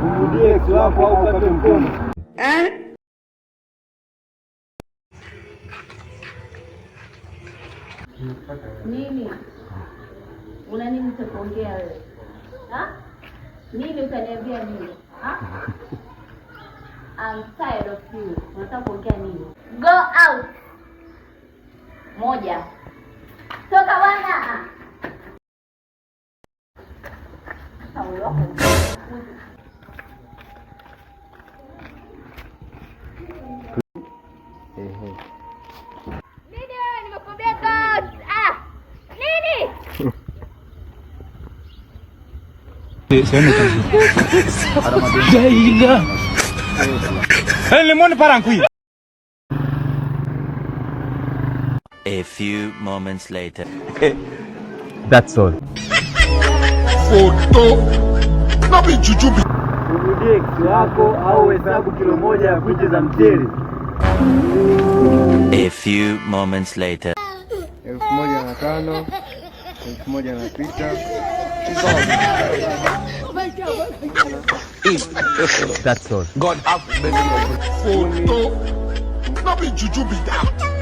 Urudie ex wako au ukate mkono. Nini? Una nini cha kuongea wewe? Nini utaniambia nini? I'm tired of you. Unataka kuongea nini? Go out. Moja. Toka bwana. Nini wewe nimekuambia go. Nini? A few moments later. That's all. Urudie ex wako au hesabu kilo moja ya kunje za mchele. A few moments later. 1,500, 1,600. That's all. God have mercy on me. Photo. Not be juju be that.